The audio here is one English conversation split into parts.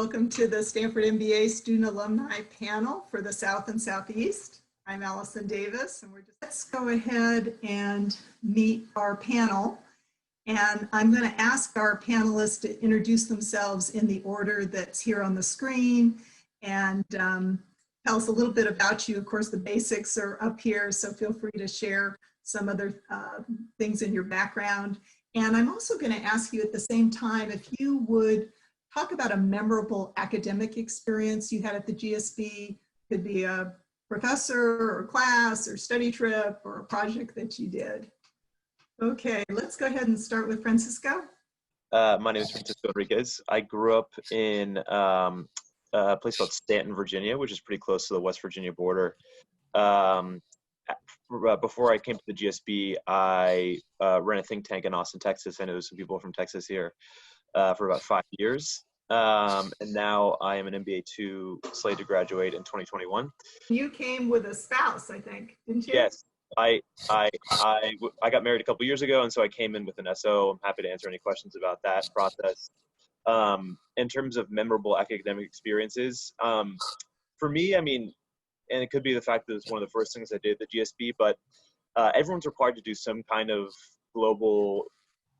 Welcome to the Stanford MBA Student Alumni Panel for the South and Southeast. I'm Allison Davis, and let's go ahead and meet our panel. And I'm going to ask our panelists to introduce themselves in the order that's here on the screen and tell us a little bit about you. Of course, the basics are up here, so feel free to share some other things in your background. And I'm also going to ask you at the same time if you would talk about a memorable academic experience you had at the GSB. Could be a professor or class or study trip or a project that you did. Okay, let's go ahead and start with Francisco. My name is Francisco Enriquez. I grew up in a place called Stanton, Virginia, which is pretty close to the West Virginia border. Before I came to the GSB, I ran a think tank in Austin, Texas. I know there's some people from Texas here for about 5 years. And now I am an MBA 2 slated to graduate in 2021. You came with a spouse, I think, didn't you? Yes. I got married a couple years ago, and so I came in with an SO. I'm happy to answer any questions about that process. In terms of memorable academic experiences, for me, I mean, and it could be the fact that it's one of the first things I did at the GSB, but everyone's required to do some kind of global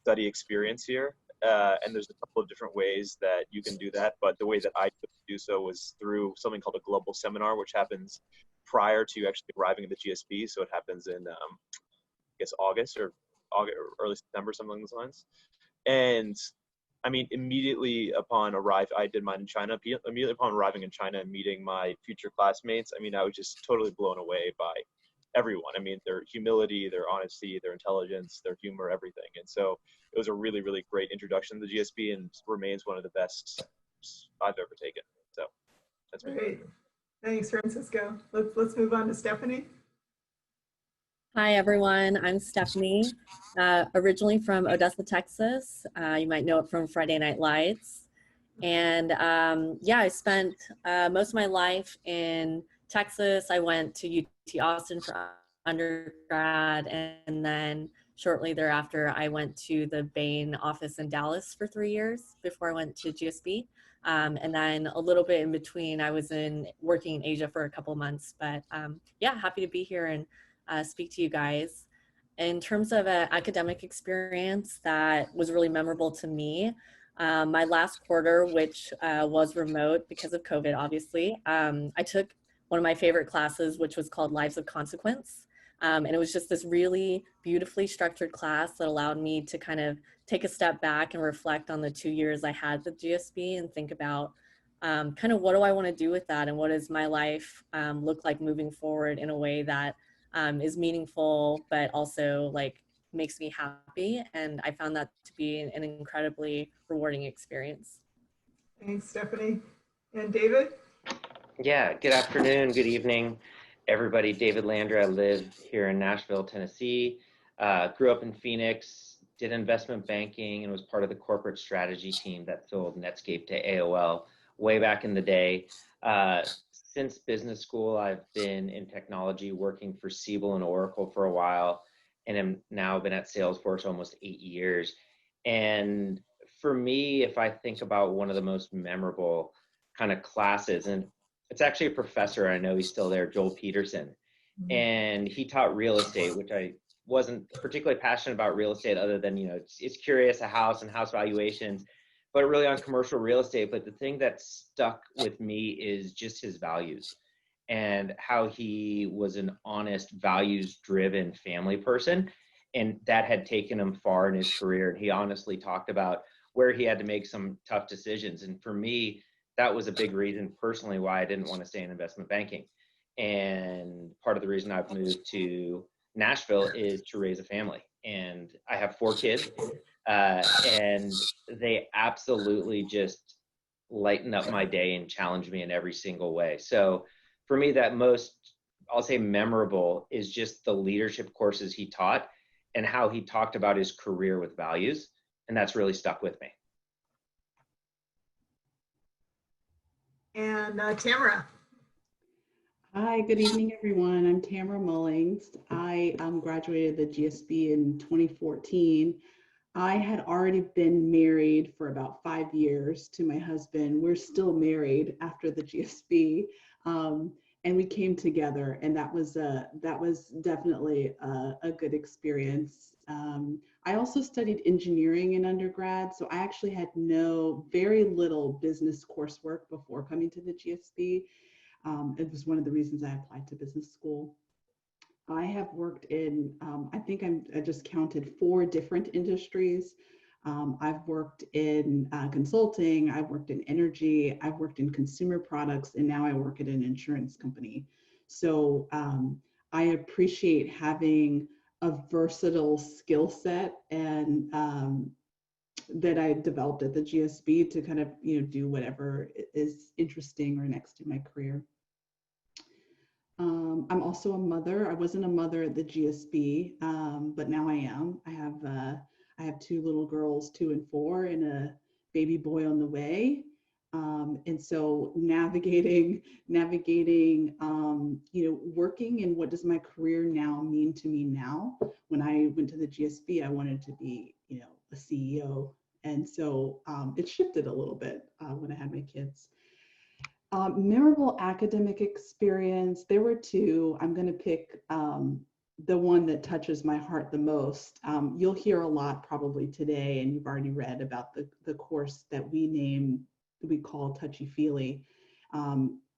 study experience here. And there's a couple of different ways that you can do that, but the way that I could do so was through something called a global seminar, which happens prior to actually arriving at the GSB. So it happens in, I guess, August or early September, something along those lines. And I mean, immediately upon arrival, I did mine in China. Immediately upon arriving in China and meeting my future classmates, I mean, I was just totally blown away by everyone. I mean, their humility, their honesty, their intelligence, their humor, everything. And so it was a really, really great introduction to the GSB and remains one of the best I've ever taken. So that's great. Thanks, Francisco. Let's move on to Stephanie. Hi, everyone. I'm Stephanie, originally from Odessa, Texas. You might know it from Friday Night Lights. And yeah, I spent most of my life in Texas. I went to UT Austin for undergrad, and then shortly thereafter, I went to the Bain office in Dallas for 3 years before I went to GSB. And then a little bit in between, I was working in Asia for a couple months. But yeah, happy to be here and speak to you guys. In terms of an academic experience that was really memorable to me, my last quarter, which was remote because of COVID, obviously, I took one of my favorite classes, which was called Lives of Consequence. And it was just this really beautifully structured class that allowed me to kind of take a step back and reflect on the 2 years I had with GSB and think about kind of what do I want to do with that and what does my life look like moving forward in a way that is meaningful, but also like makes me happy. And I found that to be an incredibly rewarding experience. Thanks, Stephanie. And David? Yeah, good afternoon, good evening, everybody. David Landry. I live here in Nashville, Tennessee. Grew up in Phoenix, did investment banking, and was part of the corporate strategy team that sold Netscape to AOL way back in the day. Since business school, I've been in technology, working for Siebel and Oracle for a while, and am now been at Salesforce almost 8 years. And for me, if I think about one of the most memorable kind of classes, and it's actually a professor, I know he's still there, Joel Peterson, and he taught real estate, which I wasn't particularly passionate about real estate other than, you know, it's curious, a house and house valuations, but really on commercial real estate. But the thing that stuck with me is just his values and how he was an honest, values-driven family person. And that had taken him far in his career. And he honestly talked about where he had to make some tough decisions. And for me, that was a big reason personally why I didn't want to stay in investment banking. And part of the reason I've moved to Nashville is to raise a family. And I have 4 kids. And they absolutely just lighten up my day and challenge me in every single way. So for me, that most, I'll say memorable, is just the leadership courses he taught and how he talked about his career with values. And that's really stuck with me. And Tamara. Hi, good evening, everyone. I'm Tamara Mullings. I graduated the GSB in 2014. I had already been married for about 5 years to my husband. We're still married after the GSB, and we came together, and that was definitely a good experience. I also studied engineering in undergrad, so I actually had very little business coursework before coming to the GSB. It was one of the reasons I applied to business school. I have worked in, I think I just counted 4 different industries. I've worked in consulting, I've worked in energy, I've worked in consumer products, and now I work at an insurance company. So I appreciate having a versatile skill set and that I developed at the GSB to kind of, do whatever is interesting or next in my career. I'm also a mother. I wasn't a mother at the GSB, but now I am. I have 2 little girls, 2 and 4, and a baby boy on the way. And so navigating, working in what does my career now mean to me now? When I went to the GSB, I wanted to be, a CEO. And so it shifted a little bit when I had my kids. Memorable academic experience. There were 2. I'm going to pick the one that touches my heart the most. You'll hear a lot probably today, and you've already read about the course that we call Touchy Feely.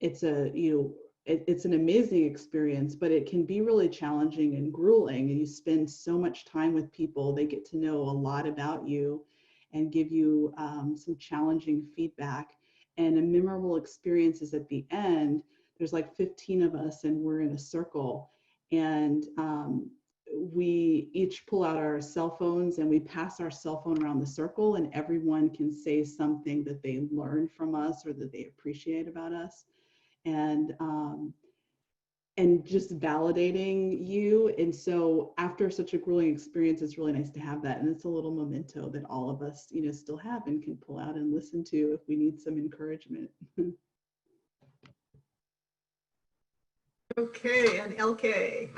It's an amazing experience, but it can be really challenging and grueling. And you spend so much time with people. They get to know a lot about you and give you some challenging feedback. And a memorable experience is at the end, there's like 15 of us and we're in a circle, and we each pull out our cell phones and we pass our cell phone around the circle, and everyone can say something that they learned from us or that they appreciate about us. And just validating you. And so after such a grueling experience, it's really nice to have that. And it's a little memento that all of us, still have and can pull out and listen to if we need some encouragement. Okay, and LK.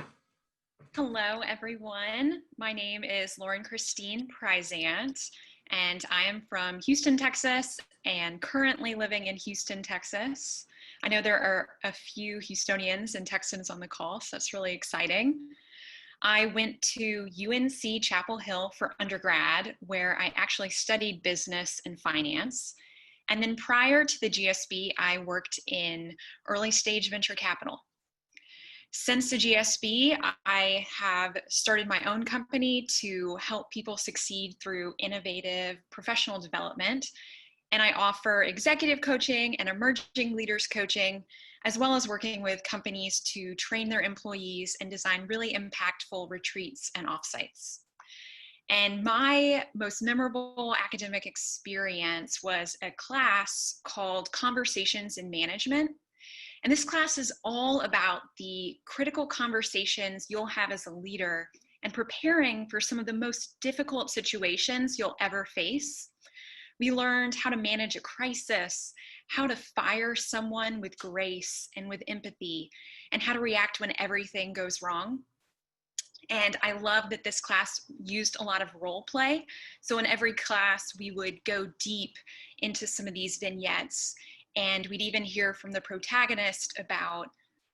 Hello, everyone. My name is Lauren Christine Prizant, and I am from Houston, Texas, and currently living in Houston, Texas. I know there are a few Houstonians and Texans on the call, so that's really exciting. I went to UNC Chapel Hill for undergrad, where I actually studied business and finance. And then prior to the GSB, I worked in early stage venture capital. Since the GSB, I have started my own company to help people succeed through innovative professional development. And I offer executive coaching and emerging leaders coaching, as well as working with companies to train their employees and design really impactful retreats and offsites. And my most memorable academic experience was a class called Conversations in Management. And this class is all about the critical conversations you'll have as a leader and preparing for some of the most difficult situations you'll ever face. We learned how to manage a crisis, how to fire someone with grace and with empathy, and how to react when everything goes wrong. And I love that this class used a lot of role play. So in every class, we would go deep into some of these vignettes, and we'd even hear from the protagonist about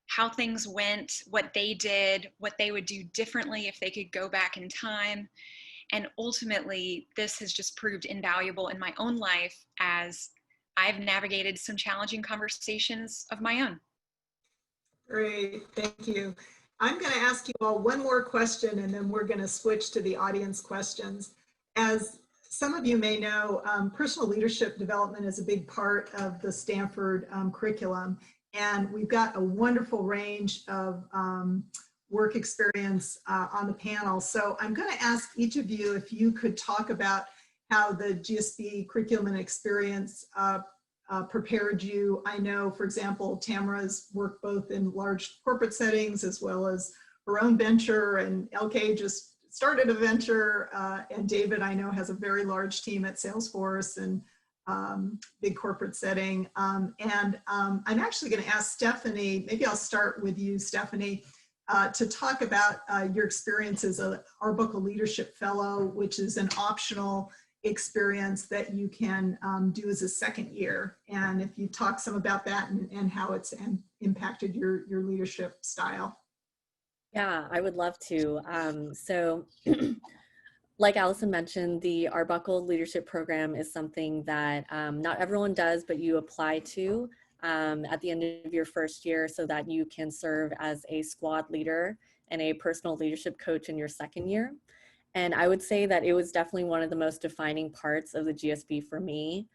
how things went, what they did, what they would do differently if they could go back in time. And ultimately, this has just proved invaluable in my own life as I've navigated some challenging conversations of my own. Great, thank you. I'm going to ask you all one more question, and then we're going to switch to the audience questions. As some of you may know, personal leadership development is a big part of the Stanford curriculum, and we've got a wonderful range of work experience on the panel. So I'm going to ask each of you if you could talk about how the GSB curriculum and experience prepared you. I know, for example, Tamara's worked both in large corporate settings as well as her own venture, and LK just started a venture, and David, I know, has a very large team at Salesforce and big corporate setting. I'm actually going to ask Stephanie, maybe I'll start with you, Stephanie. to talk about your experience as a Arbuckle Leadership Fellow, which is an optional experience that you can do as a second year. And if you talk some about that and how it's impacted your leadership style. Yeah, I would love to. So like Allison mentioned, the Arbuckle Leadership Program is something that not everyone does, but you apply to at the end of your first year so that you can serve as a squad leader and a personal leadership coach in your second year. And I would say that it was definitely one of the most defining parts of the GSB for me.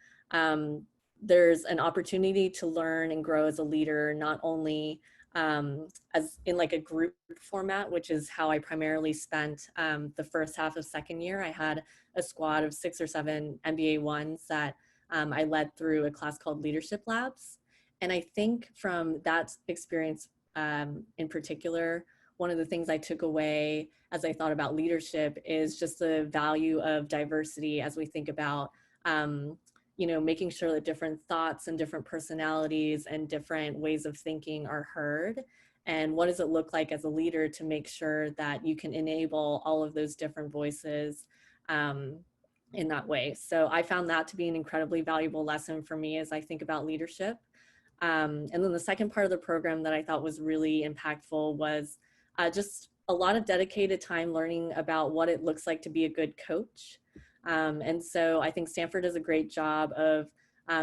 There's an opportunity to learn and grow as a leader, not only as in like a group format, which is how I primarily spent the first half of second year. I had a squad of 6 or 7 MBA ones that I led through a class called Leadership Labs. And I think from that experience in particular, one of the things I took away as I thought about leadership is just the value of diversity as we think about you know, making sure that different thoughts and different personalities and different ways of thinking are heard. And what does it look like as a leader to make sure that you can enable all of those different voices in that way? So I found that to be an incredibly valuable lesson for me as I think about leadership. And then the second part of the program that I thought was really impactful was just a lot of dedicated time learning about what it looks like to be a good coach. And so I think Stanford does a great job of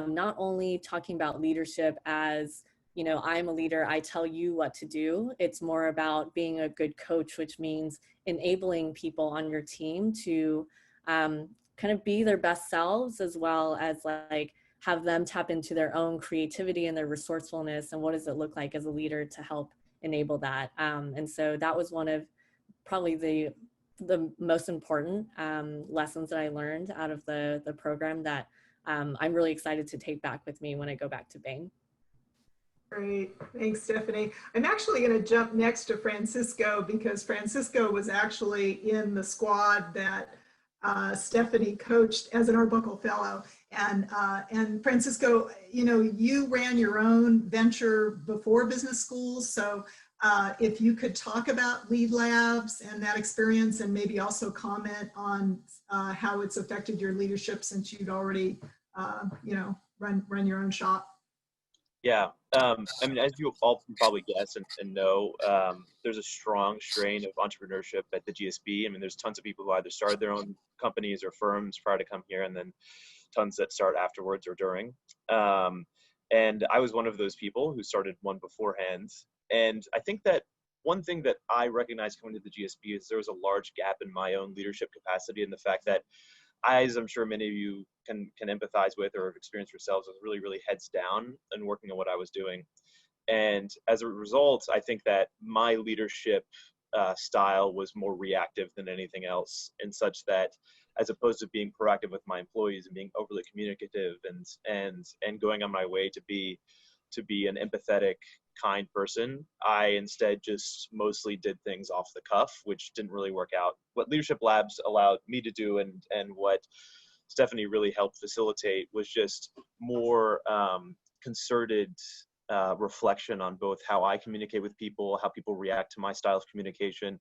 not only talking about leadership as, you know, I'm a leader, I tell you what to do. It's more about being a good coach, which means enabling people on your team to kind of be their best selves, as well as like have them tap into their own creativity and their resourcefulness. And what does it look like as a leader to help enable that? And so that was one of probably the most important lessons that I learned out of the program that I'm really excited to take back with me when I go back to Bain. Great, thanks, Stephanie. I'm actually going to jump next to Francisco because Francisco was actually in the squad that Stephanie coached as an Arbuckle Fellow. And Francisco, you know, you ran your own venture before business school. So if you could talk about Lead Labs and that experience, and maybe also comment on how it's affected your leadership since you'd already, you know, run your own shop. Yeah, I mean, as you all probably guess and know, there's a strong strain of entrepreneurship at the GSB. I mean, there's tons of people who either started their own companies or firms prior to come here, and then tons that start afterwards or during. And I was one of those people who started one beforehand. And I think that one thing that I recognized coming to the GSB is there was a large gap in my own leadership capacity, and the fact that as I'm sure many of you can empathize with or have experienced yourselves, I was really, really heads down and working on what I was doing. And as a result, I think that my leadership style was more reactive than anything else, in such that as opposed to being proactive with my employees and being overly communicative and going on my way to be an empathetic, kind person, I instead just mostly did things off the cuff, which didn't really work out. What Leadership Labs allowed me to do and what Stephanie really helped facilitate was just more concerted reflection on both how I communicate with people, how people react to my style of communication,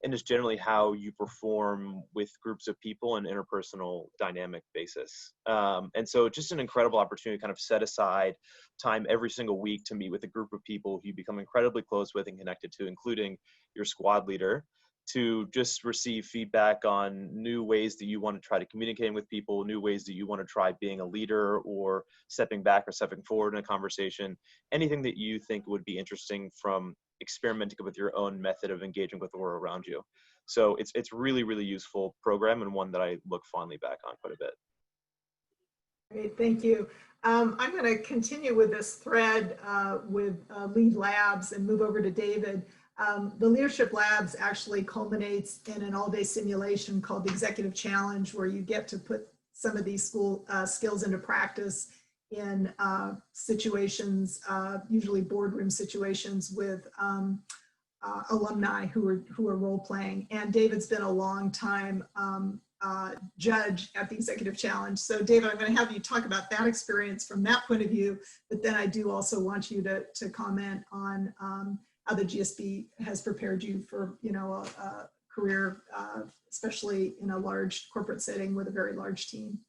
and just generally how you perform with groups of people on an interpersonal dynamic basis. And so just an incredible opportunity to kind of set aside time every single week to meet with a group of people who you become incredibly close with and connected to, including your squad leader, to just receive feedback on new ways that you want to try to communicate with people, new ways that you want to try being a leader or stepping back or stepping forward in a conversation, anything that you think would be interesting from experimenting with your own method of engaging with the world around you. So it's really, really useful program, and one that I look fondly back on quite a bit. Great, thank you. I'm going to continue with this thread with Lead Labs and move over to David. The Leadership Labs actually culminates in an all-day simulation called the Executive Challenge, where you get to put some of these skills into practice in situations, usually boardroom situations with alumni who are role-playing. And David's been a long time judge at the Executive Challenge. So David, I'm going to have you talk about that experience from that point of view, but then I do also want you to comment on how the GSB has prepared you for, you know, a career, especially in a large corporate setting with a very large team.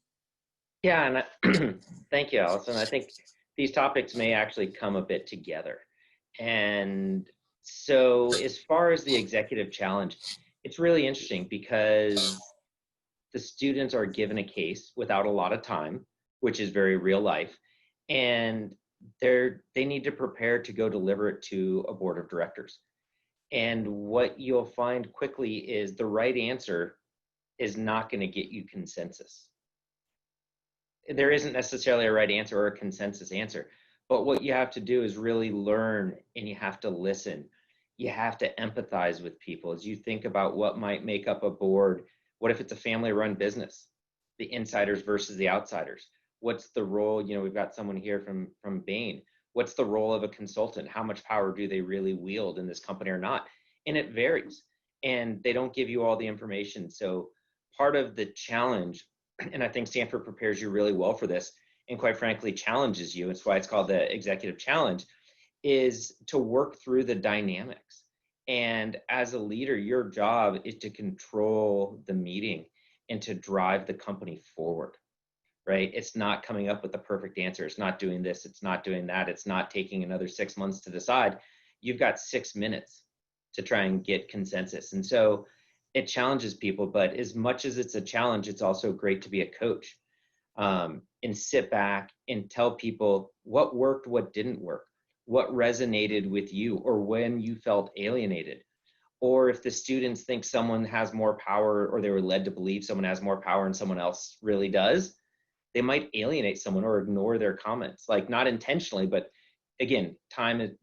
Yeah, and thank you, Allison. I think these topics may actually come a bit together. And so as far as the executive challenge, it's really interesting because the students are given a case without a lot of time, which is very real life, and they need to prepare to go deliver it to a board of directors. And what you'll find quickly is the right answer is not going to get you consensus. There isn't necessarily a right answer or a consensus answer, but what you have to do is really learn, and you have to listen. You have to empathize with people as you think about what might make up a board. What if it's a family-run business? The insiders versus the outsiders. What's the role? You know, we've got someone here from Bain. What's the role of a consultant? How much power do they really wield in this company or not? And it varies, and they don't give you all the information. So part of the challenge, and I think Stanford prepares you really well for this, and quite frankly challenges you, it's why it's called the executive challenge, is to work through the dynamics. And as a leader, your job is to control the meeting and to drive the company forward, right? It's not coming up with the perfect answer. It's not doing this. It's not doing that. It's not taking another 6 months to decide. You've got 6 minutes to try and get consensus. And so it challenges people, but as much as it's a challenge, it's also great to be a coach, and sit back and tell people what worked, what didn't work, what resonated with you, or when you felt alienated. Or if the students think someone has more power, or they were led to believe someone has more power and someone else really does, they might alienate someone or ignore their comments, like not intentionally, but again,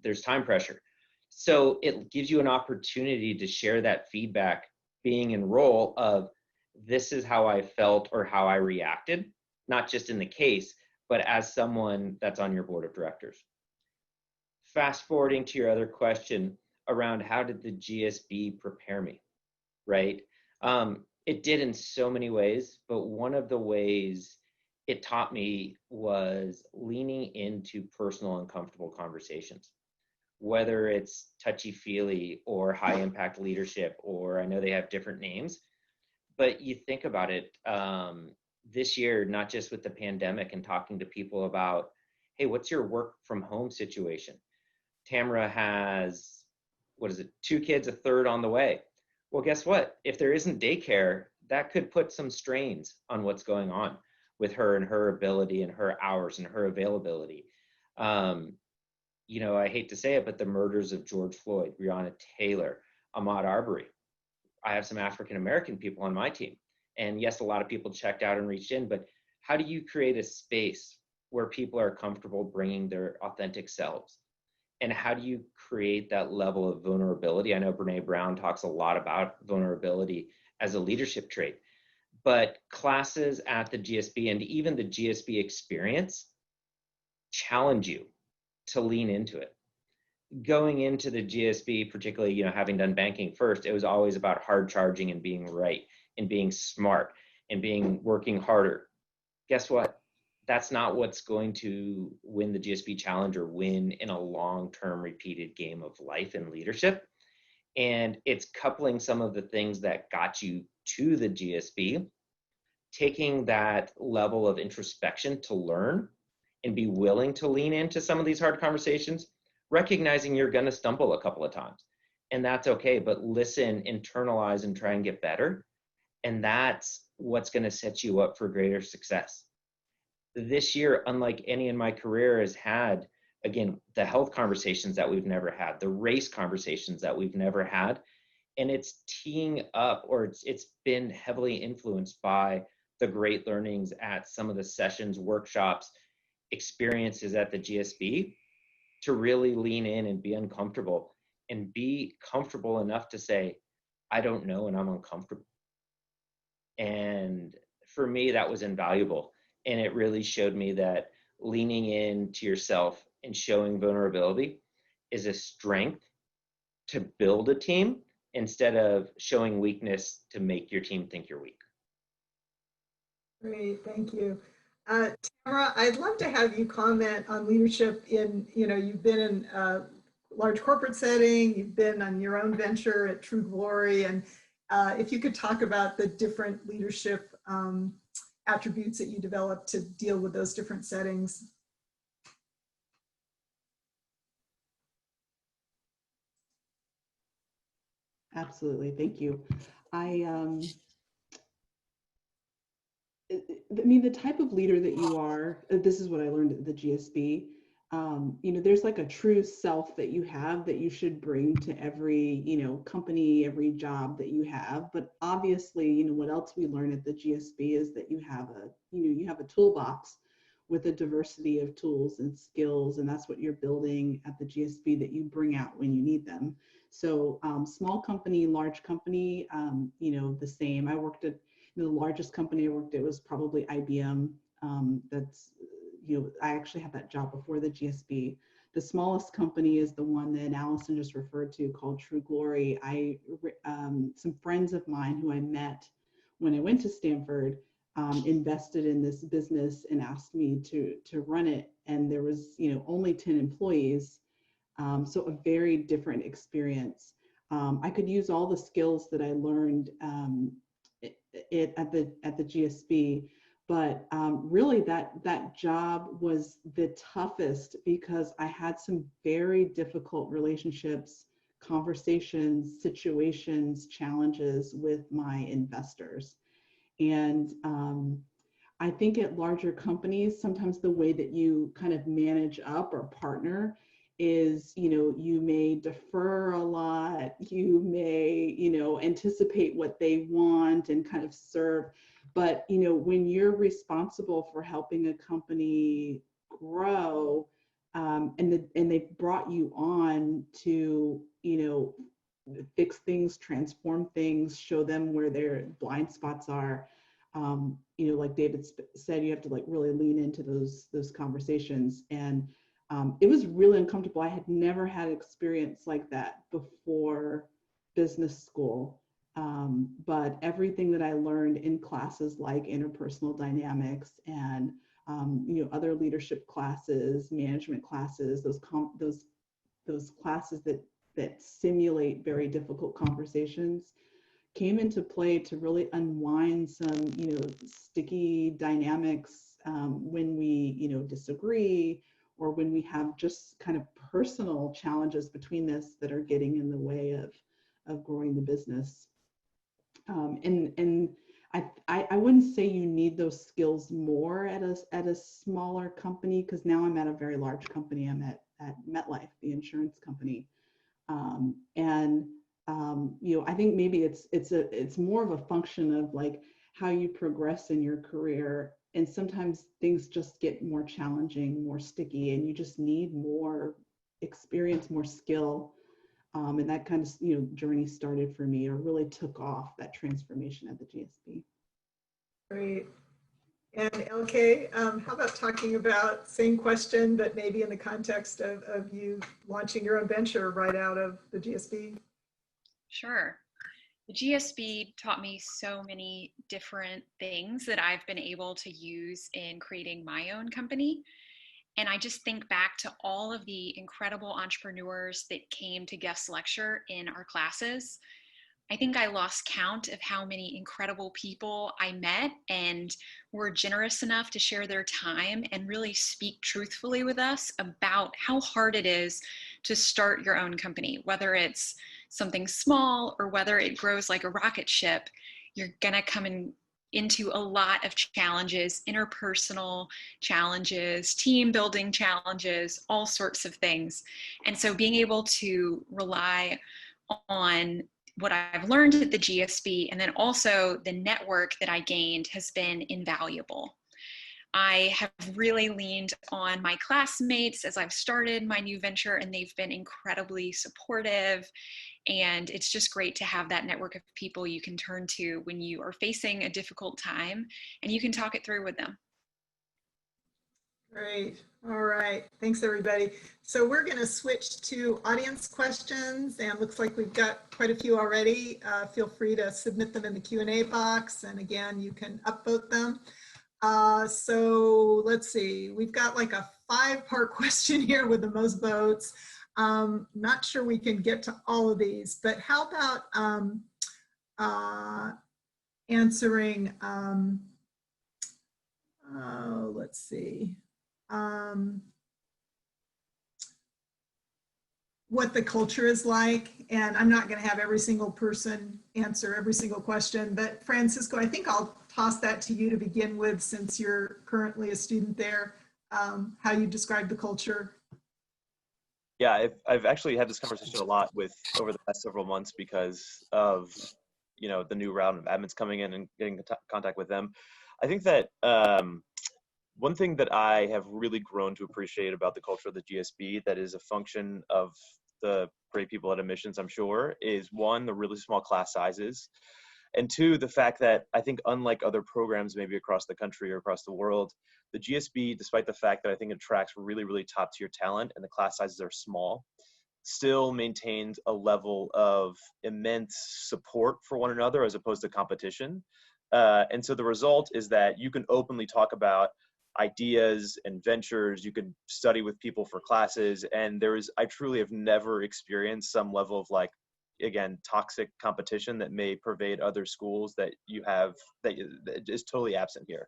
there's time pressure. So it gives you an opportunity to share that feedback, being in role of, this is how I felt or how I reacted, not just in the case, but as someone that's on your board of directors. Fast forwarding to your other question around how did the GSB prepare me, right? It did in so many ways, but one of the ways it taught me was leaning into personal and comfortable conversations, whether it's touchy-feely or high-impact leadership, or I know they have different names, but you think about it, this year, not just with the pandemic and talking to people about, hey, what's your work from home situation? Tamara has, 2 kids, a third on the way. Well, guess what? If there isn't daycare, that could put some strains on what's going on with her and her ability and her hours and her availability. You know, I hate to say it, but the murders of George Floyd, Breonna Taylor, Ahmaud Arbery. I have some African-American people on my team. And yes, a lot of people checked out and reached in, but how do you create a space where people are comfortable bringing their authentic selves? And how do you create that level of vulnerability? I know Brene Brown talks a lot about vulnerability as a leadership trait, but classes at the GSB and even the GSB experience challenge you to lean into it. Going into the GSB, particularly, you know, having done banking first, it was always about hard charging and being right and being smart and working harder. Guess what? That's not what's going to win the GSB challenge or win in a long-term repeated game of life and leadership. And it's coupling some of the things that got you to the GSB, taking that level of introspection to learn and be willing to lean into some of these hard conversations, recognizing you're going to stumble a couple of times, and that's okay, but listen, internalize, and try and get better. And that's what's going to set you up for greater success. This year, unlike any in my career, has had, again, the health conversations that we've never had, the race conversations that we've never had, and it's teeing up, or it's been heavily influenced by the great learnings at some of the sessions, workshops, experiences at the GSB, to really lean in and be uncomfortable and be comfortable enough to say, I don't know and I'm uncomfortable. And for me, that was invaluable. And it really showed me that leaning into yourself and showing vulnerability is a strength to build a team instead of showing weakness to make your team think you're weak. Great, thank you. Tamara, I'd love to have you comment on leadership in, you know, you've been in large corporate setting, you've been on your own venture at True Glory, and if you could talk about the different leadership attributes that you developed to deal with those different settings. Absolutely, thank you. I mean, the type of leader that you are, this is what I learned at the GSB. You know, there's like a true self that you have that you should bring to every, you know, company, every job that you have. But obviously, you know, what else we learn at the GSB is that you have a, you know, you have a toolbox with a diversity of tools and skills, and that's what you're building at the GSB that you bring out when you need them. So small company, large company, you know, the same. I worked at, the largest company I worked at was probably IBM. That's, you know, I actually had that job before the GSB. The smallest company is the one that Allison just referred to, called True Glory. Some friends of mine who I met when I went to Stanford invested in this business and asked me to run it. And there was, you know, only 10 employees. So a very different experience. I could use all the skills that I learned at the GSB, but really that job was the toughest because I had some very difficult relationships, conversations, situations, challenges with my investors. And I think at larger companies, sometimes the way that you kind of manage up or partner is, you know, you may defer a lot, you may, you know, anticipate what they want and kind of serve. But, you know, when you're responsible for helping a company grow, and they've brought you on to, you know, fix things, transform things, show them where their blind spots are. You know, like David said, you have to like really lean into those conversations. And it was really uncomfortable. I had never had experience like that before business school. But everything that I learned in classes like interpersonal dynamics and you know, other leadership classes, management classes, those classes that simulate very difficult conversations, came into play to really unwind some, you know, sticky dynamics when we, you know, disagree, or when we have just kind of personal challenges between us that are getting in the way of growing the business. And I wouldn't say you need those skills more at a smaller company, because now I'm at a very large company. I'm at MetLife, the insurance company, you know, I think maybe it's more of a function of like how you progress in your career. And sometimes things just get more challenging, more sticky, and you just need more experience, more skill. And that kind of, you know, journey started for me, or really took off, that transformation at the GSB. Great. And LK, how about talking about same question, but maybe in the context of you launching your own venture right out of the GSB? Sure. The GSB taught me so many different things that I've been able to use in creating my own company. And I just think back to all of the incredible entrepreneurs that came to guest lecture in our classes. I think I lost count of how many incredible people I met and were generous enough to share their time and really speak truthfully with us about how hard it is to start your own company, whether it's something small or whether it grows like a rocket ship. You're gonna come into a lot of challenges, interpersonal challenges, team building challenges, all sorts of things. And so being able to rely on what I've learned at the GSB and then also the network that I gained has been invaluable. I have really leaned on my classmates as I've started my new venture, and they've been incredibly supportive. And it's just great to have that network of people you can turn to when you are facing a difficult time, and you can talk it through with them. Great. All right. Thanks, everybody. So we're going to switch to audience questions, and looks like we've got quite a few already. Feel free to submit them in the Q&A box, and again, you can upvote them. So let's see. We've got like a 5-part question here with the most votes. Not sure we can get to all of these, but how about answering, let's see, what the culture is like. And I'm not going to have every single person answer every single question, but Francisco, I think I'll toss that to you to begin with, since you're currently a student there, how you describe the culture. Yeah, I've actually had this conversation a lot with over the past several months because of, you know, the new round of admins coming in and getting in contact with them. I think that one thing that I have really grown to appreciate about the culture of the GSB that is a function of the great people at admissions, I'm sure, is one, the really small class sizes, and two, the fact that I think unlike other programs maybe across the country or across the world, the GSB, despite the fact that I think it attracts really, really top tier talent and the class sizes are small, still maintains a level of immense support for one another as opposed to competition. And so the result is that you can openly talk about ideas and ventures, you can study with people for classes, and I truly have never experienced some level of, like, again, toxic competition that may pervade other schools that you have, that is totally absent here.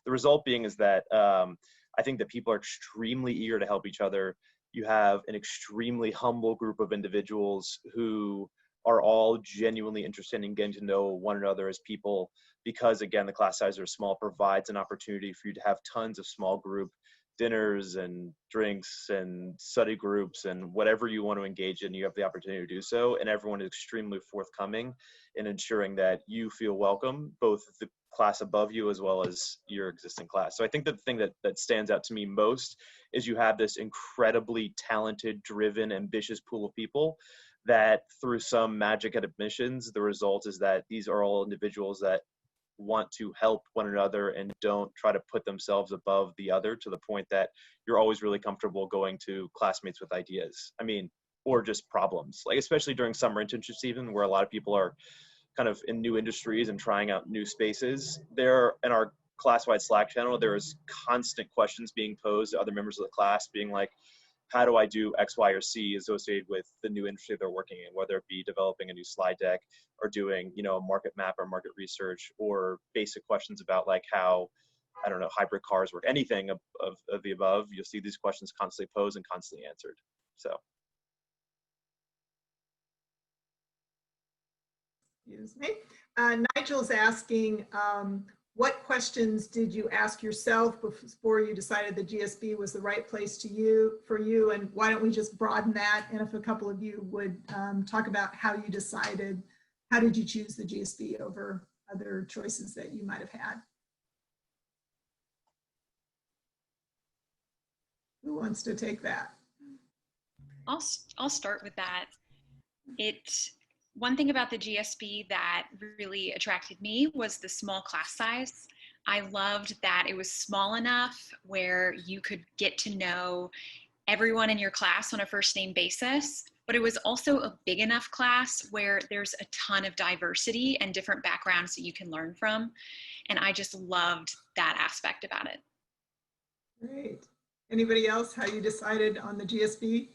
The result being is that I think that people are extremely eager to help each other. You have an extremely humble group of individuals who are all genuinely interested in getting to know one another as people, because again, the class sizes are small, provides an opportunity for you to have tons of small group dinners and drinks and study groups and whatever you want to engage in, you have the opportunity to do so. And everyone is extremely forthcoming in ensuring that you feel welcome, both the class above you as well as your existing class. So I think that the thing that stands out to me most is you have this incredibly talented, driven, ambitious pool of people that through some magic at admissions, the result is that these are all individuals that want to help one another and don't try to put themselves above the other, to the point that you're always really comfortable going to classmates with ideas. I mean, or just problems, like especially during summer internship season where a lot of people are kind of in new industries and trying out new spaces. There in our class-wide Slack channel, there is constant questions being posed to other members of the class being like, how do I do X, Y, or C associated with the new industry they're working in, whether it be developing a new slide deck or doing, you know, a market map or market research, or basic questions about like how, I don't know, hybrid cars work, anything of the above. You'll see these questions constantly posed and constantly answered. So. Excuse me. Nigel's asking, what questions did you ask yourself before you decided the GSB was the right place for you? And why don't we just broaden that? And if a couple of you would talk about how you decided, how did you choose the GSB over other choices that you might have had? Who wants to take that? I'll start with that. One thing about the GSB that really attracted me was the small class size. I loved that it was small enough where you could get to know everyone in your class on a first name basis, but it was also a big enough class where there's a ton of diversity and different backgrounds that you can learn from. And I just loved that aspect about it. Great. Anybody else, how you decided on the GSB?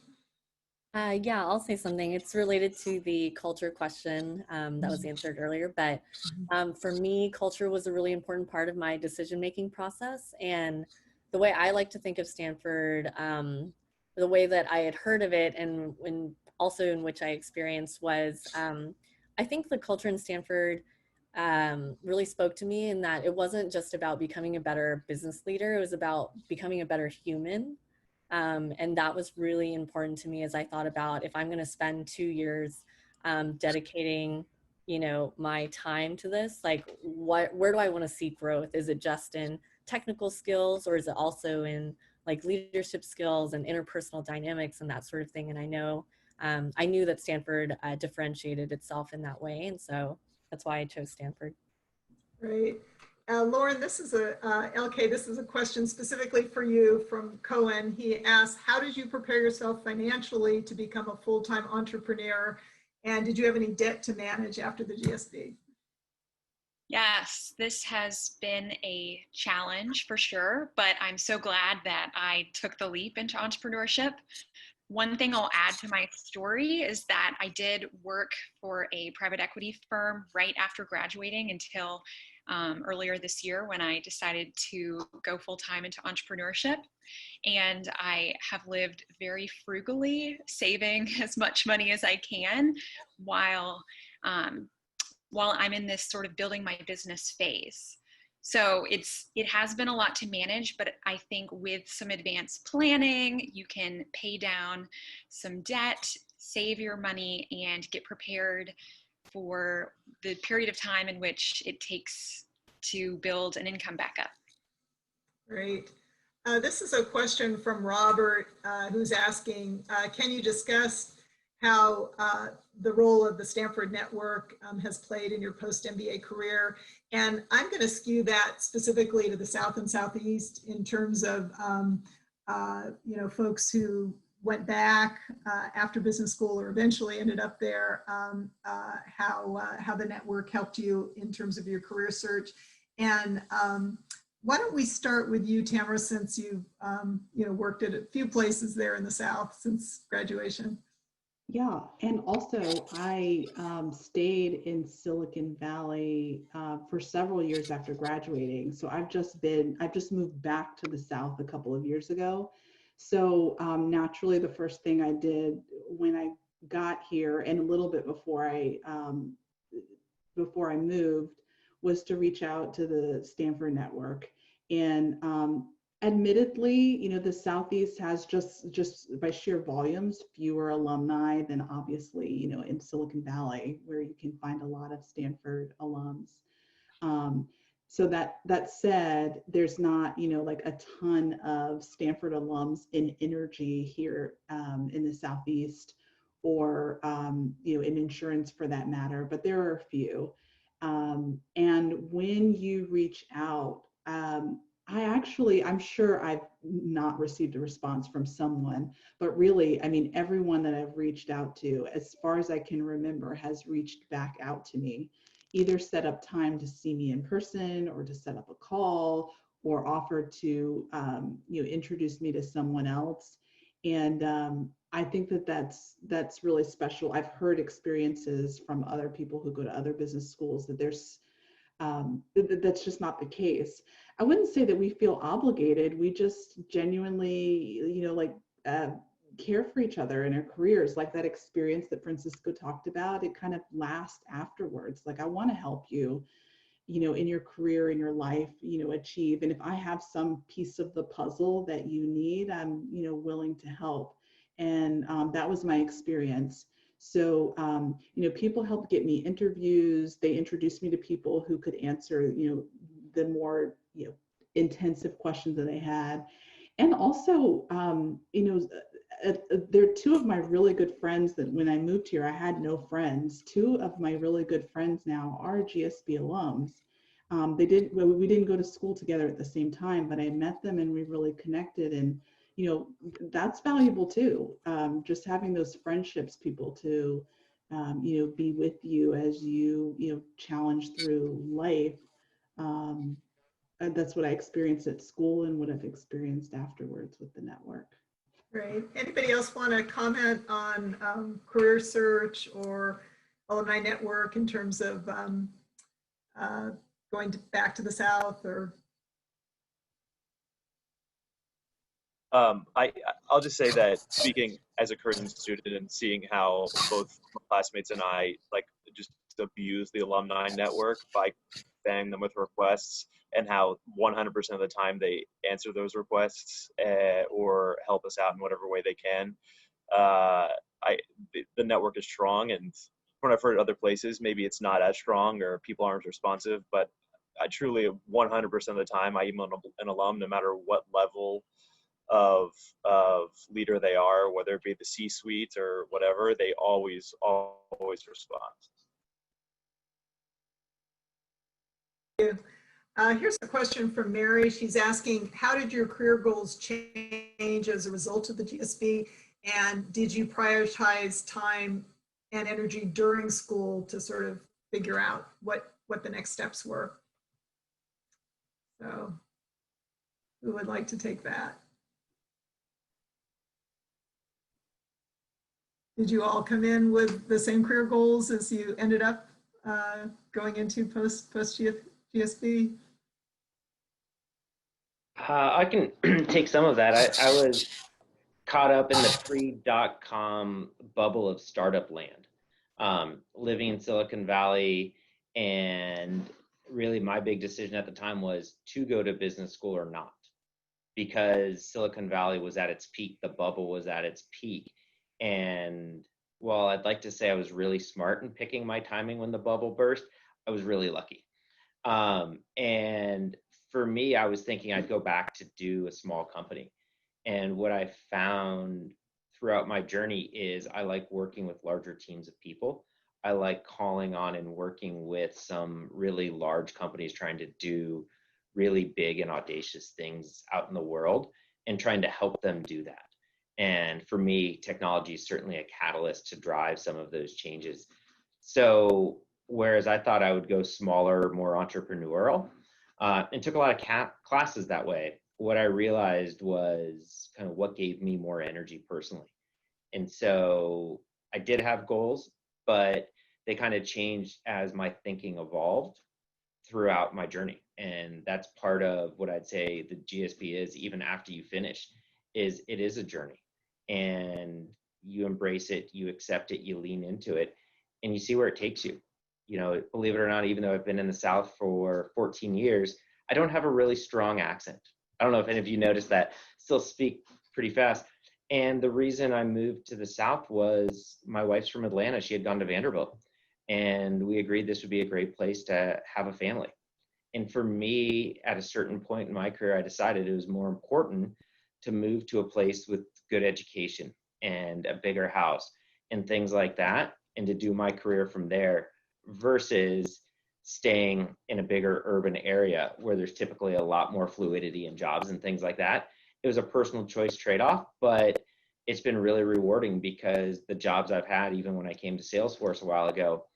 Yeah, I'll say something. It's related to the culture question that was answered earlier, but for me, culture was a really important part of my decision-making process. And the way I like to think of Stanford, the way that I had heard of it and also in which I experienced was, I think the culture in Stanford really spoke to me in that it wasn't just about becoming a better business leader, it was about becoming a better human. And that was really important to me as I thought about if I'm going to spend 2 years dedicating, you know, my time to this, like where do I want to see growth? Is it just in technical skills, or is it also in like leadership skills and interpersonal dynamics and that sort of thing? And I know I knew that Stanford differentiated itself in that way, and so that's why I chose Stanford. Great. Lauren, this is LK, this is a question specifically for you from Cohen. He asked, how did you prepare yourself financially to become a full-time entrepreneur? And did you have any debt to manage after the GSB? Yes, this has been a challenge for sure, but I'm so glad that I took the leap into entrepreneurship. one thing I'll add to my story is that I did work for a private equity firm right after graduating until earlier this year when I decided to go full-time into entrepreneurship. And I have lived very frugally, saving as much money as I can while I'm in this sort of building my business phase. So it has been a lot to manage, but I think with some advanced planning, you can pay down some debt, save your money, and get prepared for the period of time in which it takes to build an income back up. Great. This is a question from Robert, who's asking, can you discuss how the role of the Stanford network has played in your post-MBA career? And I'm going to skew that specifically to the South and Southeast in terms of folks who went back after business school or eventually ended up there, how the network helped you in terms of your career search. And why don't we start with you, Tamara, since you've worked at a few places there in the South since graduation. Yeah, and also I stayed in Silicon Valley for several years after graduating. So I've just moved back to the South a couple of years ago. So naturally, the first thing I did when I got here and a little bit before I moved was to reach out to the Stanford network. And admittedly, the Southeast has just by sheer volumes, fewer alumni than obviously, in Silicon Valley, where you can find a lot of Stanford alums. So that said, there's not, like a ton of Stanford alums in energy here in the Southeast or, in insurance for that matter, but there are a few. And when you reach out, I'm sure I've not received a response from someone, but really, everyone that I've reached out to, as far as I can remember, has reached back out to me, either set up time to see me in person or to set up a call or offered to, introduce me to someone else. And I think that's really special. I've heard experiences from other people who go to other business schools that that's just not the case. I wouldn't say that we feel obligated. We just genuinely, care for each other in our careers. Like that experience that Francisco talked about, it kind of lasts afterwards. Like, I want to help you, in your career, in your life, achieve. And if I have some piece of the puzzle that you need, I'm, willing to help. And that was my experience. So, people helped get me interviews. They introduced me to people who could answer, the more, intensive questions that they had. And also, they're two of my really good friends that when I moved here, I had no friends. Two of my really good friends now are GSB alums. We didn't go to school together at the same time, but I met them and we really connected. And, that's valuable too. Just having those friendships, people to, be with you as you, challenge through life. That's what I experienced at school and what I've experienced afterwards with the network. Great. Anybody else want to comment on career search or alumni network in terms of going back to the South or? I'll just say that speaking as a current student and seeing how both my classmates and I just abuse the alumni network by spamming them with requests, and how 100% of the time they answer those requests or help us out in whatever way they can. The network is strong, and when I've heard other places, maybe it's not as strong or people aren't responsive, but I truly 100% of the time I email an alum, no matter what level of leader they are, whether it be the C-suite or whatever, they always respond. Here's a question from Mary. She's asking, how did your career goals change as a result of the GSB? And did you prioritize time and energy during school to sort of figure out what the next steps were? So who would like to take that? Did you all come in with the same career goals as you ended up going into post GSB? I can take some of that. I was caught up in the pre-dot-com bubble of startup land, living in Silicon Valley, and really my big decision at the time was to go to business school or not, because Silicon Valley was at its peak, the bubble was at its peak. And while I'd like to say I was really smart in picking my timing when the bubble burst, I was really lucky. And for me, I was thinking I'd go back to do a small company. And what I found throughout my journey is I like working with larger teams of people. I like calling on and working with some really large companies trying to do really big and audacious things out in the world and trying to help them do that. And for me, technology is certainly a catalyst to drive some of those changes. So whereas I thought I would go smaller, more entrepreneurial, and took a lot of classes that way, what I realized was kind of what gave me more energy personally. And so I did have goals, but they kind of changed as my thinking evolved throughout my journey. And that's part of what I'd say the GSB is, even after you finish, is it is a journey. And you embrace it, you accept it, you lean into it, and you see where it takes you. You know, believe it or not, even though I've been in the South for 14 years, I don't have a really strong accent. I don't know if any of you noticed that. Still speak pretty fast. And the reason I moved to the South was my wife's from Atlanta. She had gone to Vanderbilt. And we agreed this would be a great place to have a family. And for me, at a certain point in my career, I decided it was more important to move to a place with good education and a bigger house and things like that, and to do my career from there versus staying in a bigger urban area where there's typically a lot more fluidity in jobs and things like that. It was a personal choice trade-off, but it's been really rewarding because the jobs I've had, even when I came to Salesforce a while ago,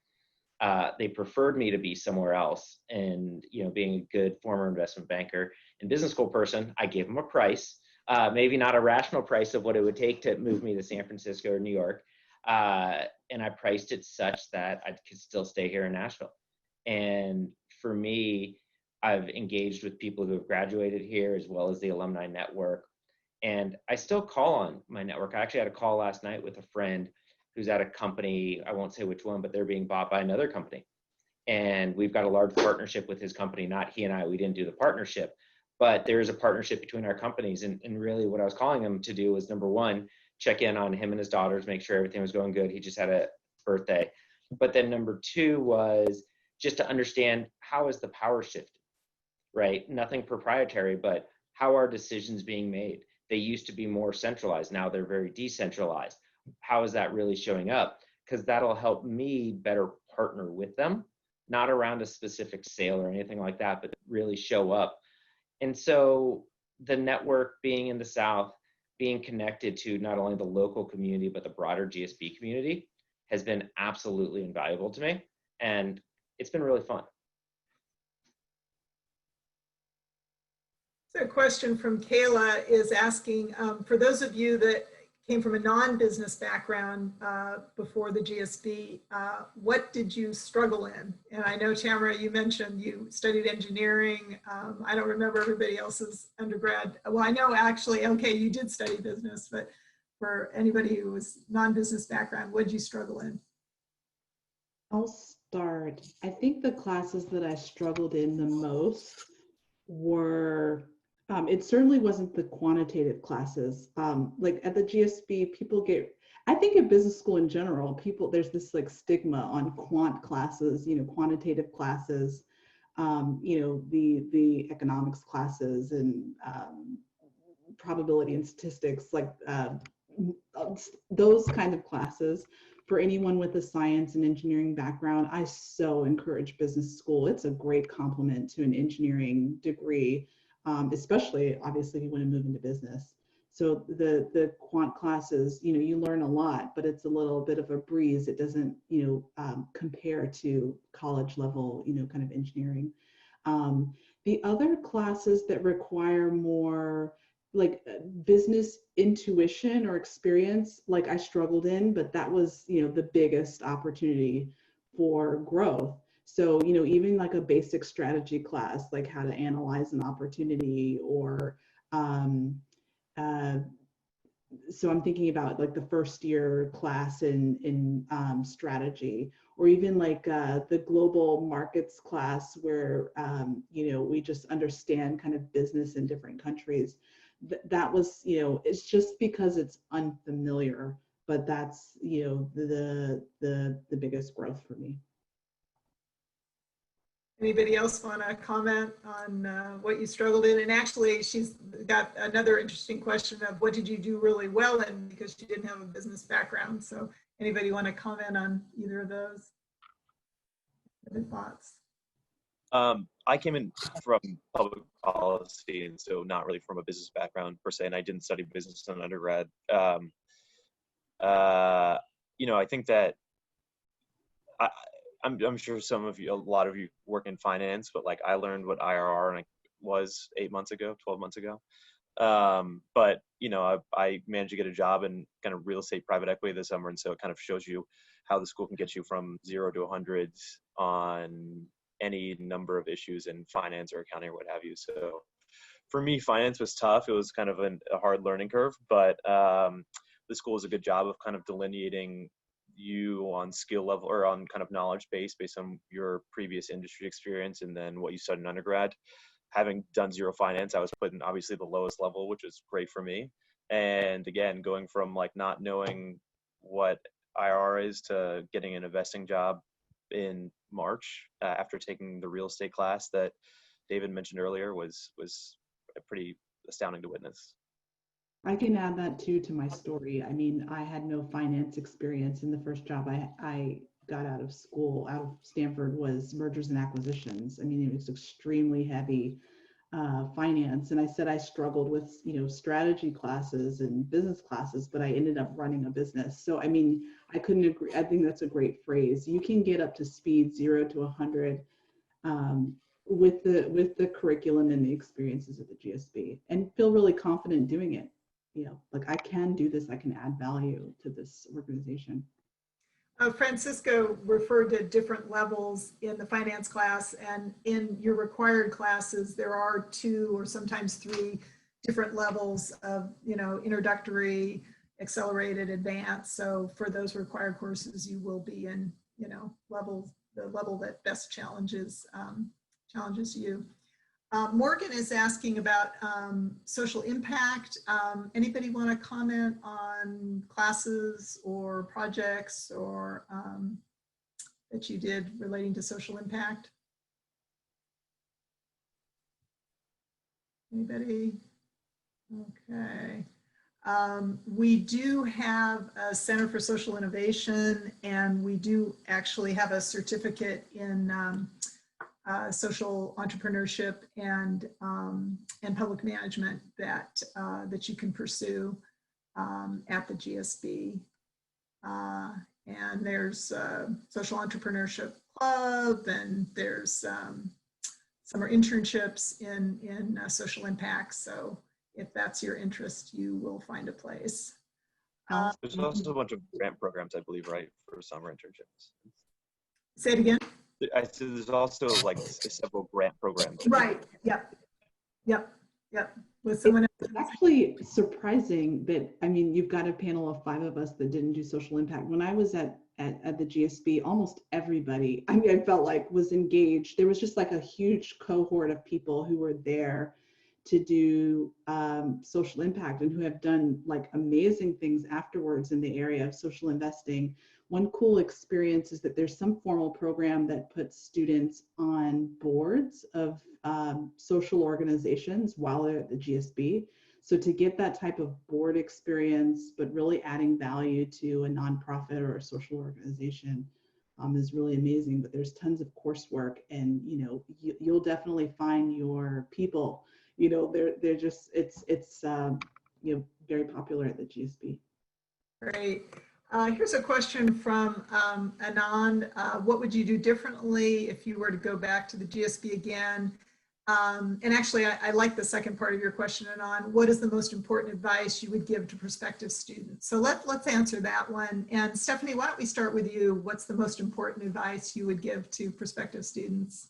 they preferred me to be somewhere else. And, you know, being a good former investment banker and business school person, I gave them a price, maybe not a rational price of what it would take to move me to San Francisco or New York. And I priced it such that I could still stay here in Nashville. And for me, I've engaged with people who have graduated here as well as the alumni network. And I still call on my network. I actually had a call last night with a friend who's at a company, I won't say which one, but they're being bought by another company. And we've got a large partnership with his company, not he and I, we didn't do the partnership, but there is a partnership between our companies. And really what I was calling him to do was, number one, check in on him and his daughters, make sure everything was going good. He just had a birthday. But then number two was just to understand, how is the power shifted, right? Nothing proprietary, but how are decisions being made? They used to be more centralized. Now they're very decentralized. How is that really showing up? Because that'll help me better partner with them, not around a specific sale or anything like that, but really show up. And so the network being in the South, being connected to not only the local community, but the broader GSB community has been absolutely invaluable to me. And it's been really fun. So a question from Kayla is asking, for those of you that came from a non-business background before the GSB, what did you struggle in? And I know, Tamara, you mentioned you studied engineering. I don't remember everybody else's undergrad. Well, I know actually, okay, you did study business, but for anybody who was non-business background, what did you struggle in? I'll start. I think the classes that I struggled in the most were, it certainly wasn't the quantitative classes. Like at the GSB, people get, I think in business school in general, there's this like stigma on quant classes, you know, quantitative classes, you know, the economics classes and probability and statistics, like those kind of classes. For anyone with a science and engineering background, I so encourage business school. It's a great complement to an engineering degree, especially obviously if you want to move into business. So the quant classes, you know, you learn a lot, but it's a little bit of a breeze. It doesn't, you know, compare to college level, you know, kind of engineering. The other classes that require more business intuition or experience, like I struggled in, but that was, the biggest opportunity for growth. So, even like a basic strategy class, like how to analyze an opportunity, or so I'm thinking about like the first year class in strategy, or even like the global markets class where, we just understand kind of business in different countries. That was, it's just because it's unfamiliar, but that's, the biggest growth for me. Anybody else want to comment on what you struggled in? And actually, she's got another interesting question of what did you do really well in, because she didn't have a business background. So anybody want to comment on either of those? Any thoughts? I came in from public policy, and so not really from a business background per se, and I didn't study business in undergrad. I think that I'm sure a lot of you work in finance, but like I learned what IRR was 12 months ago. But I managed to get a job in kind of real estate private equity this summer, and so it kind of shows you how the school can get you from 0 to 100 on any number of issues in finance or accounting or what have you. So for me, finance was tough. It was kind of a hard learning curve, but the school does a good job of kind of delineating you on skill level or on kind of knowledge base based on your previous industry experience and then what you studied in undergrad. Having done zero finance, I was put in obviously the lowest level, which is great for me. And again, going from like not knowing what IR is to getting an investing job in March after taking the real estate class that David mentioned earlier was pretty astounding to witness. I can add that too to my story. I mean, I had no finance experience, and the first job I got out of school, out of Stanford, was mergers and acquisitions. I mean, it was extremely heavy finance. And I said I struggled with, strategy classes and business classes, but I ended up running a business. So, I mean, I couldn't agree. I think that's a great phrase. You can get up to speed 0 to 100 with the curriculum and the experiences of the GSB, and feel really confident doing it. Like I can do this, I can add value to this organization. Francisco referred to different levels in the finance class, and in your required classes, there are 2 or sometimes 3 different levels of, introductory, accelerated, advanced. So for those required courses, you will be in, the level that best challenges you. Morgan is asking about social impact. Anybody want to comment on classes or projects or that you did relating to social impact? Anybody? Okay. We do have a Center for Social Innovation, and we do actually have a certificate in social entrepreneurship and public management that you can pursue at the GSB. And there's social entrepreneurship club, and there's summer internships in social impact. So if that's your interest, you will find a place. There's also a bunch of grant programs, I believe, right, for summer internships. Say it again. I said there's also like several grant programs. Right. Yep. With someone It's actually surprising that, I mean, you've got a panel of 5 of us that didn't do social impact. When I was at the GSB, almost everybody, I mean, I felt like was engaged. There was just like a huge cohort of people who were there to do social impact and who have done like amazing things afterwards in the area of social investing. One cool experience is that there's some formal program that puts students on boards of social organizations while they're at the GSB. So to get that type of board experience, but really adding value to a nonprofit or a social organization is really amazing. But there's tons of coursework, and you'll definitely find your people. They're just it's very popular at the GSB. Great. Here's a question from Anand. What would you do differently if you were to go back to the GSB again? And actually, I like the second part of your question, and on what is the most important advice you would give to prospective students. So let's answer that one. And Stephanie, why don't we start with you? What's the most important advice you would give to prospective students?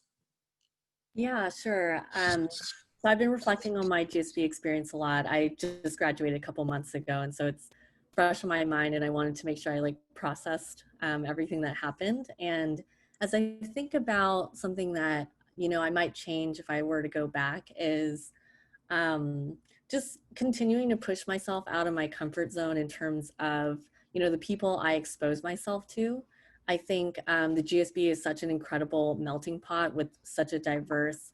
Yeah, sure. So I've been reflecting on my GSB experience a lot. I just graduated a couple months ago, and so it's fresh in my mind, and I wanted to make sure I like processed everything that happened. And as I think about something that, you know, I might change if I were to go back is just continuing to push myself out of my comfort zone in terms of, you know, the people I expose myself to. I think the GSB is such an incredible melting pot with such a diverse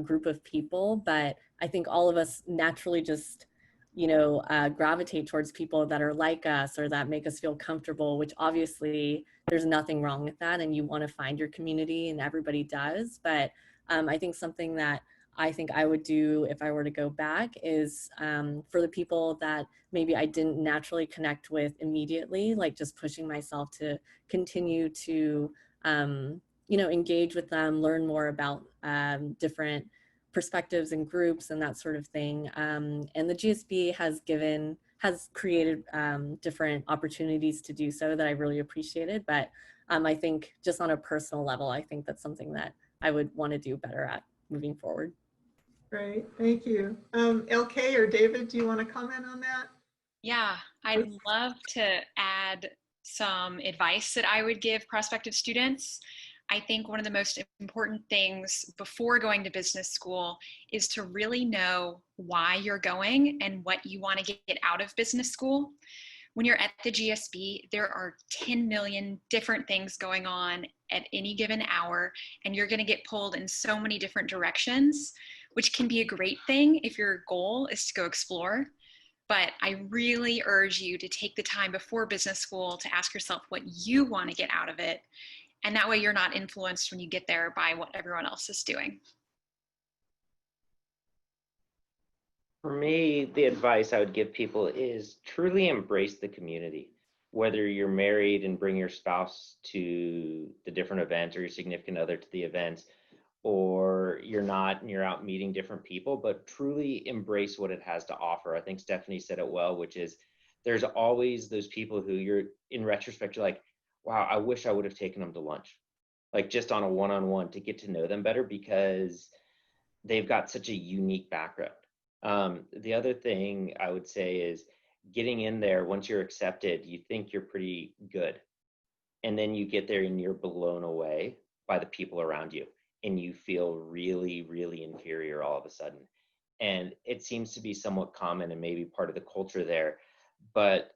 group of people, but I think all of us naturally just, you know, gravitate towards people that are like us or that make us feel comfortable, which obviously there's nothing wrong with that. And you want to find your community, and everybody does. But I think something that I think I would do if I were to go back is for the people that maybe I didn't naturally connect with immediately, like just pushing myself to continue to, you know, engage with them, learn more about different perspectives and groups and that sort of thing. And the GSB has created different opportunities to do so that I really appreciated. But I think just on a personal level, I think that's something that I would want to do better at moving forward. Great, thank you. LK or David, do you want to comment on that? Yeah, I'd love to add some advice that I would give prospective students. I think one of the most important things before going to business school is to really know why you're going and what you want to get out of business school. When you're at the GSB, there are 10 million different things going on at any given hour, and you're going to get pulled in so many different directions, which can be a great thing if your goal is to go explore. But I really urge you to take the time before business school to ask yourself what you want to get out of it. And that way you're not influenced when you get there by what everyone else is doing. For me, the advice I would give people is truly embrace the community. Whether you're married and bring your spouse to the different events or your significant other to the events, or you're not and you're out meeting different people, but truly embrace what it has to offer. I think Stephanie said it well, which is there's always those people who you're in retrospect, you're like, wow, I wish I would have taken them to lunch, like just on a one-on-one to get to know them better because they've got such a unique background. The other thing I would say is getting in there, once you're accepted, you think you're pretty good. And then you get there and you're blown away by the people around you. And you feel really, really inferior all of a sudden. And it seems to be somewhat common and maybe part of the culture there, but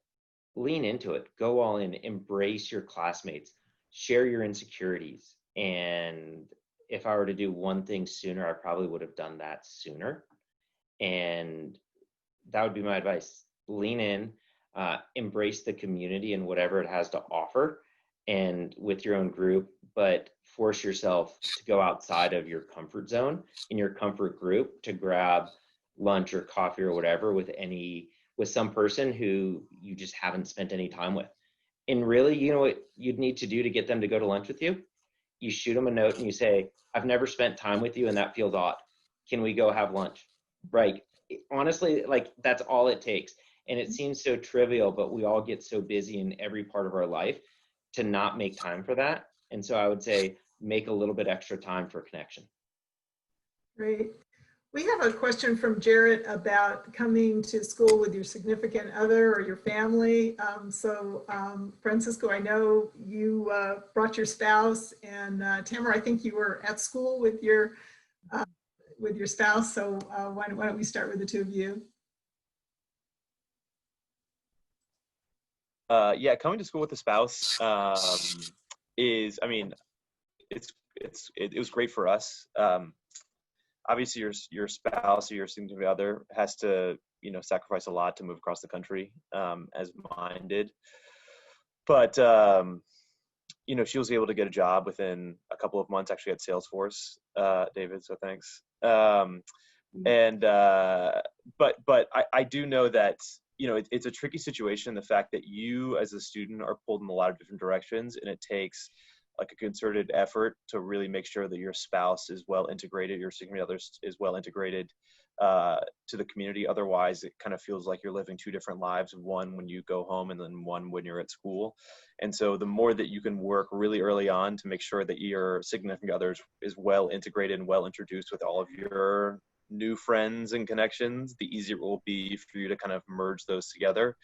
lean into it, go all in, embrace your classmates, share your insecurities. And if I were to do one thing sooner, I probably would have done that sooner. And that would be my advice. Lean in, embrace the community and whatever it has to offer and with your own group, but force yourself to go outside of your comfort zone in your comfort group to grab lunch or coffee or whatever with some person who you just haven't spent any time with. And really, you know what you'd need to do to get them to go to lunch with you? You shoot them a note and you say, I've never spent time with you and that feels odd. Can we go have lunch? Right. Honestly, like that's all it takes. And it seems so trivial, but we all get so busy in every part of our life to not make time for that. And so I would say make a little bit extra time for connection. Great. We have a question from Jarrett about coming to school with your significant other or your family. Francisco, I know you brought your spouse, and Tamara, I think you were at school with your spouse. So why don't we start with the two of you? Yeah, coming to school with a spouse it was great for us. Obviously, your spouse or your significant other has to, sacrifice a lot to move across the country, as mine did. But she was able to get a job within a couple of months. Actually, at Salesforce, David. So thanks. But I do know that it's a tricky situation. The fact that you as a student are pulled in a lot of different directions, and it takes like a concerted effort to really make sure that your spouse is well integrated, your significant other is well integrated to the community. Otherwise, it kind of feels like you're living two different lives, one when you go home and then one when you're at school. And so the more that you can work really early on to make sure that your significant other is well integrated and well introduced with all of your new friends and connections, the easier it will be for you to kind of merge those together.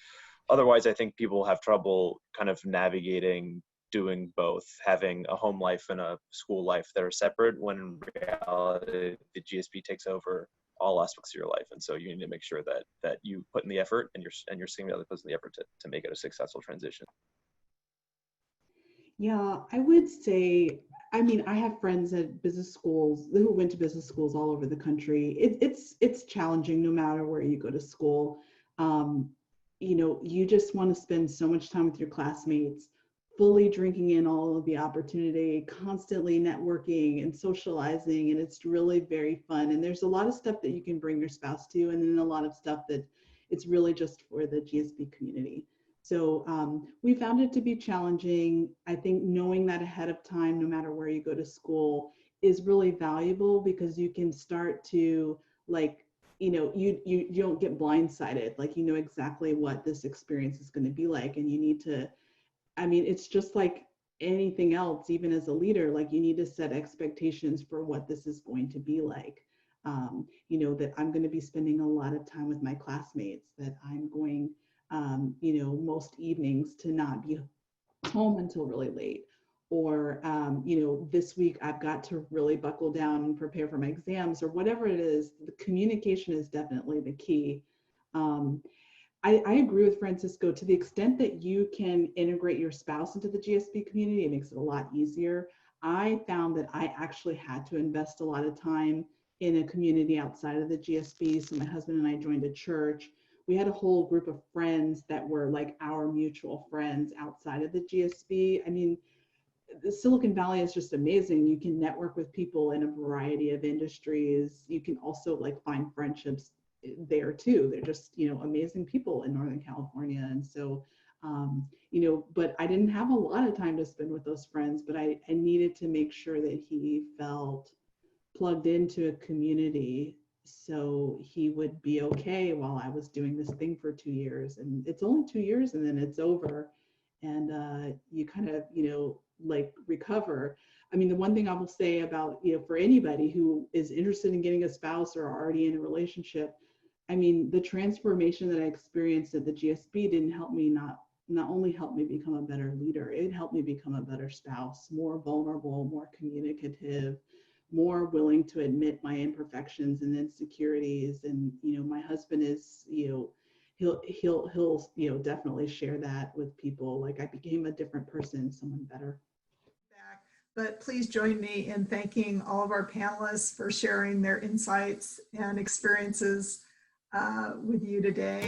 Otherwise, I think people have trouble kind of navigating doing both, having a home life and a school life that are separate, when in reality the GSB takes over all aspects of your life. And so you need to make sure that you put in the effort, and your significant other puts in the effort to make it a successful transition. Yeah, I would say, I mean, I have friends at business schools who went to business schools all over the country. It's challenging no matter where you go to school. You know, you just want to spend so much time with your classmates, fully drinking in all of the opportunity, constantly networking and socializing, and it's really very fun. And there's a lot of stuff that you can bring your spouse to, and then a lot of stuff that it's really just for the GSB community. So we found it to be challenging. I think knowing that ahead of time, no matter where you go to school, is really valuable, because you can start to, like, you know, you don't get blindsided. Like, you know exactly what this experience is going to be like, and you need to, I mean, it's just like anything else, even as a leader, like, you need to set expectations for what this is going to be like. You know, that I'm going to be spending a lot of time with my classmates, that I'm going, you know, most evenings to not be home until really late. Or, you know, this week I've got to really buckle down and prepare for my exams, or whatever it is. The communication is definitely the key. I agree with Francisco. To the extent that you can integrate your spouse into the GSB community, it makes it a lot easier. I found that I actually had to invest a lot of time in a community outside of the GSB. So my husband and I joined a church. We had a whole group of friends that were like our mutual friends outside of the GSB. I mean, the Silicon Valley is just amazing. You can network with people in a variety of industries. You can also like find friendships there too. They're just, you know, amazing people in Northern California. And so, you know, but I didn't have a lot of time to spend with those friends, but I needed to make sure that he felt plugged into a community so he would be okay while I was doing this thing for 2 years. And it's only 2 years and then it's over. And you kind of, you know, like recover. I mean, the one thing I will say about, you know, for anybody who is interested in getting a spouse or already in a relationship, I mean, the transformation that I experienced at the GSB didn't help me, not only help me become a better leader, it helped me become a better spouse, more vulnerable, more communicative, more willing to admit my imperfections and insecurities. And, you know, my husband is, you know, he'll you know, definitely share that with people. Like, I became a different person, someone better. But please join me in thanking all of our panelists for sharing their insights and experiences with you today.